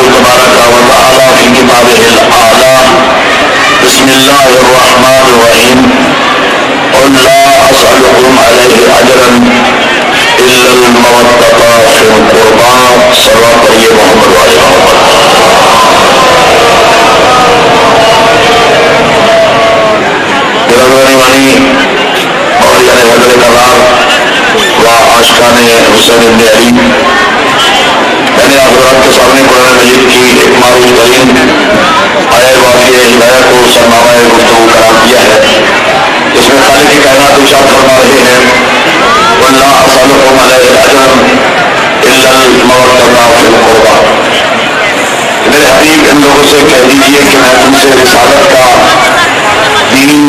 تبارك وتعالى في كتابه الأعلى بسم الله الرحمن الرحيم قل لا أسألكم عليه أجرا إلا المودة في القربى صلى محمد وعلى محمد. اور یعنی حضرت قرار و عاشقان حسین بن علی، میں نے آپ حضرات کے سامنے قرآن مجید کی ایک معروف ترین آیت واقعہ ہدایت کو سرنامہ گفتگو قرار دیا ہے، جس میں خالق کائنات ارشاد فرما رہے ہیں وَلَا أَسْأَلُكُمْ عَلَيْهِ أَجْرًا إِلَّا الْمَوَدَّةَ فِي الْقُرْبَى. میرے حبیب ان لوگوں سے کہہ دیجیے کہ میں تم سے رسالت کا، دین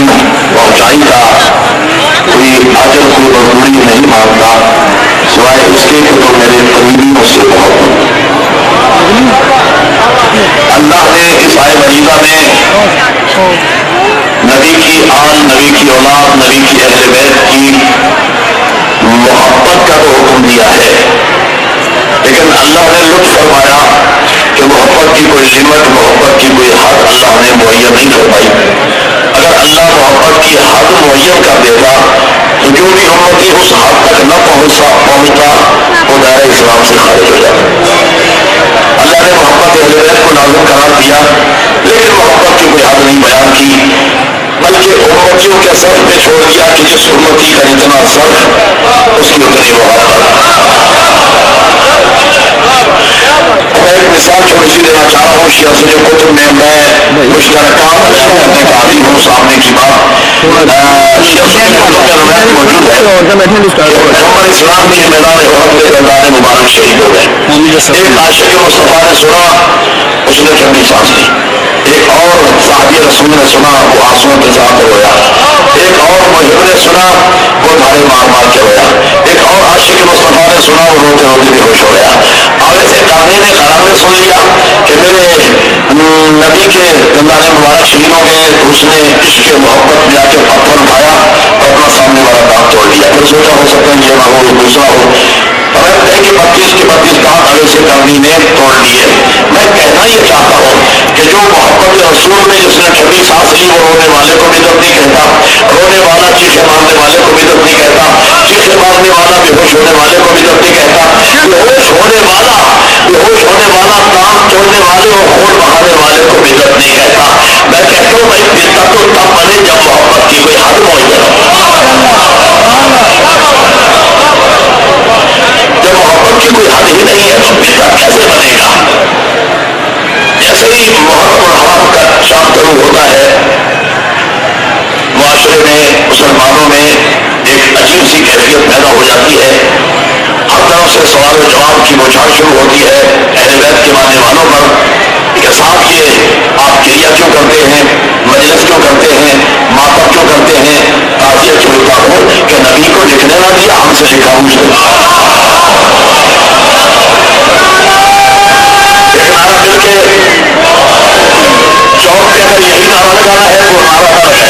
پہنچائی کا کوئی اجر کوئی مزدوری نہیں مانگتا سوائے اس کے کہ تو میرے قریبی مجھ سے بہت ہوں. اللہ نے اس آئے مجیدہ میں نبی کی آل، نبی کی اولاد، نبی کی اہل بیت کی محبت کا تو حکم دیا ہے، لیکن اللہ نے لطف فرمایا کہ محبت کی کوئی لمٹ، محبت کی کوئی حد اللہ نے معین نہیں فرمائی. اگر اللہ محبت کی حد معین کر دیتا تو جو بھی امتی اس حد تک نہ پہنچتا وہ دائرہ اسلام سے خارج ہو جاتا. اللہ نے محبت اہل بیت کو لازم قرار دیا، لیکن محبت کی کوئی حد نہیں بیان کی، بلکہ امتیوں کے صرف پہ چھوڑ دیا کہ جس امتی کا جتنا صرف اس کی اتنی محبت. میں ایک مثال چھوٹی سی دینا چاہ رہا ہوں شیعہ سے جو کتب میں مشترکہ کرنے کا عادی ہوں. سامنے کی بات شیعہ سنی کتب کے روایت موجود ہے پیغمبر اسلام کے میدان احد میں رمضان مبارک شہید ہو گئے. ایک عاشق مصطفیٰ نے سنا، اس نے ٹھنڈی سانس لی. ایک اور صحابی رسول نے سنا، وہ آنسوؤں کے ساتھ رویا. ایک اور محب نے سنا، وہ دھاڑے مار مار کے رویا. ایک اور عاشق مصطفیٰ نے سنا، وہ روتے روتے بے ہوش ہو گیا. اور ایسے کارنے نے قرار نے سن لیا کہ میرے نبی کے دندان مبارک شہید ہو گئے، تو اس نے عشق محبت میں آ کے پتھر اٹھایا اور اپنا سامنے والا دانت توڑ لیا. پھر سوچا ہو سکتا ہے یہ نہ ہو یہ دوسرا ہو، اور کہ 32 کے 32 دانت آگے سے کرنی نے توڑ لیے. میں کہنا یہ چاہتا ہوں کہ جو محبت رسول میں جس نے ٹھنڈی سانس لی وہ رونے والے کو بدعت نہیں کہتا، رونے والا چیخے مارنے والے کو بدعت نہیں کہتا، چیخے مارنے والا بے ہوش ہونے والے کو بدعت نہیں کہتا، بے ہوش ہونے والا دانت توڑنے والے اور خون بہانے والے کو بدعت نہیں کہتا. میں کہتا ہوں بھائی بدعت تو تب بنے جب محبت کی کوئی حد معین ہو. جب محبت کی کوئی حد ہی نہیں ہے تو بدعت کیسے بنے گا؟ جیسے ہی محرم اور حرام کا شام شروع ہوتا ہے، معاشرے میں مسلمانوں میں ایک عجیب سی کیفیت پیدا ہو جاتی ہے. ہر طرف سے سوال و جواب کی بوچھار شروع ہوتی ہے اہل بیت کے ماننے والوں پر کہ صاحب یہ آپ کریا کیوں کرتے ہیں، مجلس کیوں کرتے ہیں، ماتم کیوں کرتے ہیں، تعزیہ کیوں لکھا ہو کہ نبی کو لکھنے نہ دیا ہم سے لکھا ہوں. ایک نعرہ مل کے چوک کے اندر یہی نعرہ لگانا ہے وہ نعرہ نہ لگائے.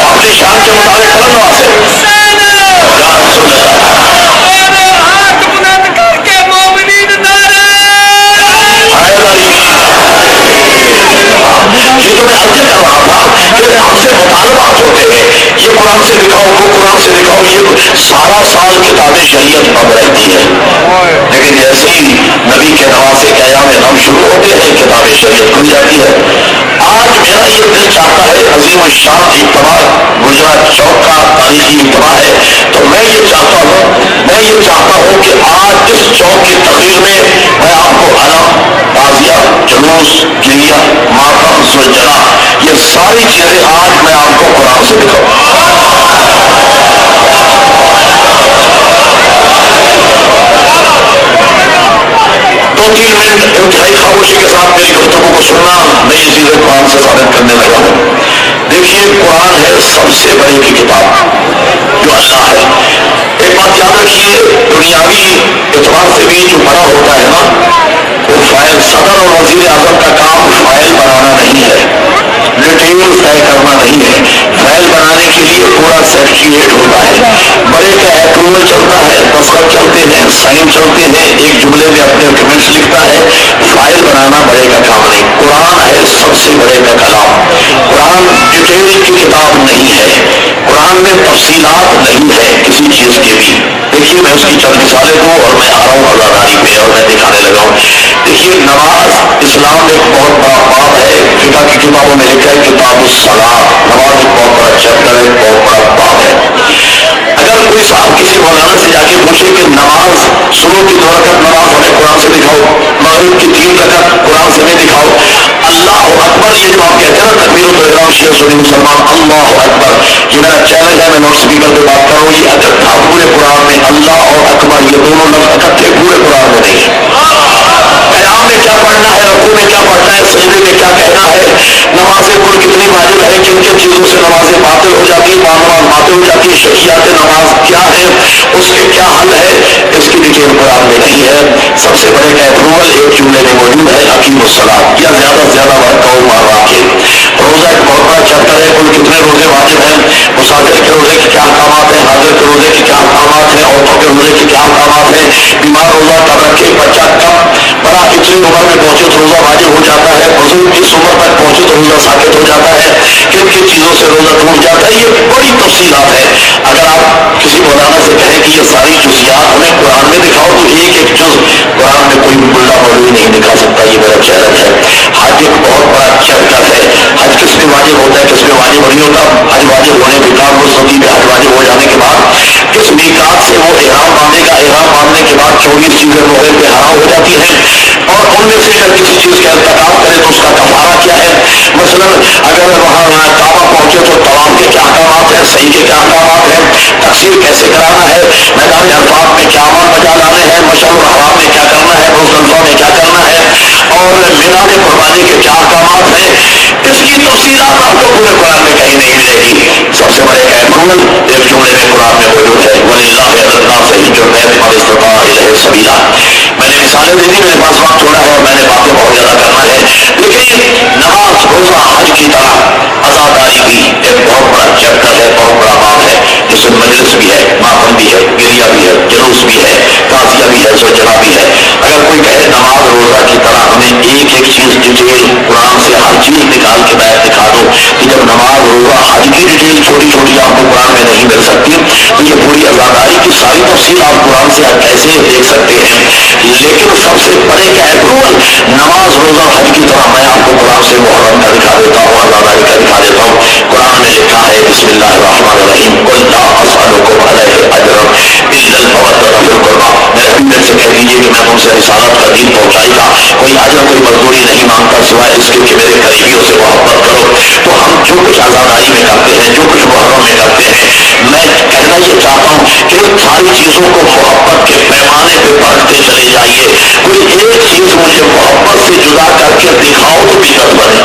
اپنی شان کے مطابق قلم نوازے یہ تو میں عرض کر رہا تھا کہ ہم سے مطالبات ہوتے ہیں یہ قرآن سے دکھاؤ وہ قرآن سے دکھاؤ. یہ سارا سال کتاب شریعت بند رہتی ہے، لیکن جیسے ہی نبی کے نوازے کے ایام نام شروع ہوتے ہیں کتاب شریعت کھل جاتی ہے. آج میرا یہ دل چاہتا ہے، عظیم الشان اجتماع گجرات چوک کا تاریخی اجتماع ہے، تو میں یہ چاہتا ہوں کہ آج اس چوک کی تقریر میں میں آپ کو علم، تعزیہ، جلوس، گریہ، ماتم، زلزلہ، یہ ساری چیزیں آج میں آپ کو قرآن سے دکھاؤں. 2-3 منٹ انتہائی خاموشی کے ساتھ میری گفتگو کو سننا، میں یہ چیزیں قرآن سے ثابت کرنے لگا ہوں. دیکھیے قرآن ہے سب سے بڑی کی کتاب جو اللہ ہے. ایک بات یاد رکھیے، دنیاوی اعتبار سے بھی جو بڑا ہوتا ہے نا، وہ فائل صدر اور وزیر اعظم کا کام فائل بنانا نہیں ہے، ڈیٹیل طے کرنا نہیں ہے. فائل بنانے کے لیے پورا سیکریٹریٹ ہوتا ہے، بڑے کا اپروول چلتا ہے, دستخط چلتے ہیں, سائن چلتے ہیں, ایک جملے میں اپنے کمنٹس لکھتا ہے, فائل بنانا بڑے کا کام نہیں. قرآن ہے سب سے بڑے کا کلام. قرآن ڈیٹیل کی کتاب نہیں ہے, قرآن میں تفصیلات نہیں ہے کسی چیز کے بھی. دیکھیے میں اس کی چند مثالیں دوں اور میں آ رہا ہوں عزاداری پہ اور میں دکھانے لگا ہوں. دیکھیے نماز اسلام میں ایک بہت بڑا باب ہے, فقہ کی کتابوں میں لکھا ہے کتاب الصلاۃ. نماز ایک بہت بڑا چیپٹر ہے, بہت بڑا باب ہے. اگر کوئی صاحب کسی مولانا سے جا کے پوچھے کہ نماز صبح کی 2 رکعت نماز ہمیں قرآن سے دکھاؤ, مغرب کی 3 رکعت قرآن سے نہیں دکھاؤ, اللہ اکبر یہ جو آپ کہتے ہیں نا تکبیر و احرام شیعہ سنی مسلمان اللہ اکبر, یہ میرا چیلنج ہے, میں نوٹ اسپیکر پہ بات کر رہا ہوں, یہ اکٹھا پورے قرآن میں اللہ اور اکبر یہ دونوں لفظ اکٹھے پورے قرآن میں نہیں ہے. قیام میں کیا پڑھنا ہے, رکوع میں کیا پڑھنا ہے, سجدے میں کیا کہنا ہے, نمازیں کل کتنی واجب ہے, کن کن چیزوں سے نمازیں باطل ہو جاتی ہیں, نماز باطل ہو جاتی ہے, شرعیات نماز کیا ہے, اس کے کیا حل ہے, اس کی ڈیٹیل قرآن میں نہیں ہے. سب سے بڑے کا اپروول ایک جملے میں موجود ہے, اقیم الصلاۃ, یا زیادہ سے زیادہ وقت کو مار رکھے. روزہ ایک بہت بڑا چیپٹر ہے, کل کتنے روزے واجب ہیں, مسافر کے روزے کے کیا احکامات ہیں, حاضر کے روزے کے کیا احکامات ہیں, عورتوں کے روزے کے کیا احکامات ہیں, بیمار روزہ کب رکھے, بچہ کب بڑا اتنی عمر میں پہنچے تو روزہ واجب ہو جاتا ہے, بزرگ کس عمر تک پہنچے تو روزہ ساقط ہو جاتا ہے, کن کن چیزوں سے روزہ ٹوٹ جاتا ہے, یہ بڑی تفصیلات ہے. اگر آپ کسی مولانا سے کہیں کہ یہ ساری جزیات ہمیں قرآن میں دکھاؤ تو ایک ایک جز قرآن میں کوئی ملا مولوی نہیں دکھا سکتا, یہ میرا چیلنج ہے. حج ایک بہت بڑا چیپٹر ہے, حج کس میں واجب ہوتا ہے, کس میں واجب نہیں ہوتا, حج واجب ہونے کے بعد وہ سعودی میں حج واجب ہو جانے کے بعد کس میقات سے وہ احرام باندھے گا, احرام باندھنے کے بعد 24 چیزیں محرم پہ حرام ہو جاتی ہیں, اور ان میں سے اگر کسی چیز کا ارتکاب کرے تو اس کا کفارہ کیا ہے. مثلا اگر وہاں کعبہ پہنچے تو طواف کے کیا احکامات ہیں, صحیح کے کیا احکامات ہیں, تقسیم کیسے کرانا ہے, میدان عرفات میں کیا عمل بجا لانے ہیں, مشعر الحرام میں کیا کرنا ہے, مزدلفہ میں کیا کرنا ہے, اور میدان قربانی کے کیا احکامات ہیں, اس کی تفصیلات آپ کو پورے قرآن میں کہیں نہیں ملے گی. سب سے بڑے کا اپروول ایک جملے میں قرآن میں موجود ہے, وَلِلَّهِ عَلَى النَّاسِ حِجُّ الْبَيْتِ مَنِ اسْتَطَاعَ إِلَيْهِ سَبِيلًا. میں نے مثالیں دی تھی, میرے پاس وقت تھوڑا ہے اور میں نے باتیں بہت زیادہ کرنا ہے, لیکن نماز روزہ حج کی طرح عزاداری بھی ایک بہت بڑا چیپٹر ہے, بہت بڑا باب ہے, جس میں مجلس بھی ہے, ماتم بھی ہے, گریہ بھی ہے, جلوس بھی ہے, تعزیہ بھی ہے, زوجرہ بھی ہے. اگر کوئی کہے نماز روزہ کی طرح ہمیں ایک ایک چیز ڈیٹیل قرآن سے ہر چیز نکال کے بیت دکھا دو, کہ جب نماز روزہ حج کی ڈیٹیل چھوٹی چھوٹی آپ کو قرآن میں نہیں مل سکتی تو یہ پوری عزاداری کی ساری تفصیل آپ قرآن سے کیسے دیکھ سکتے ہیں. لیکن سب سے بڑے کا اپروول نماز روزہ حج کی طرح میں آپ کو قرآن سے محرم کا دکھا دیتا ہوں, عزاداری کا دکھا دیتا ہوں. قرآن میں لکھا ہے بسم اللہ الرحمن الرحیم, قل لا اسألکم علیہ اجرا الا المودۃ فی القربى. میرے حبیب سے کہہ دیجیے کہ میں تم سے رسالت کا دین پہنچائی گا, کوئی اجر کوئی مزدوری نہیں مانگتا سوائے اس کے کہ میرے قریبیوں سے محبت کرو. تو ہم جو کچھ عزاداری میں کرتے ہیں, جو کچھ محرم میں کرتے ہیں, میں کہنا یہ چاہتا ہوں کہ ان ساری چیزوں کو محبت کے پیمانے پہ بڑھتے چلے جائیے. کوئی ایک چیز مجھے محبت سے جدا کر کے دکھاؤ تو بدعت بنے.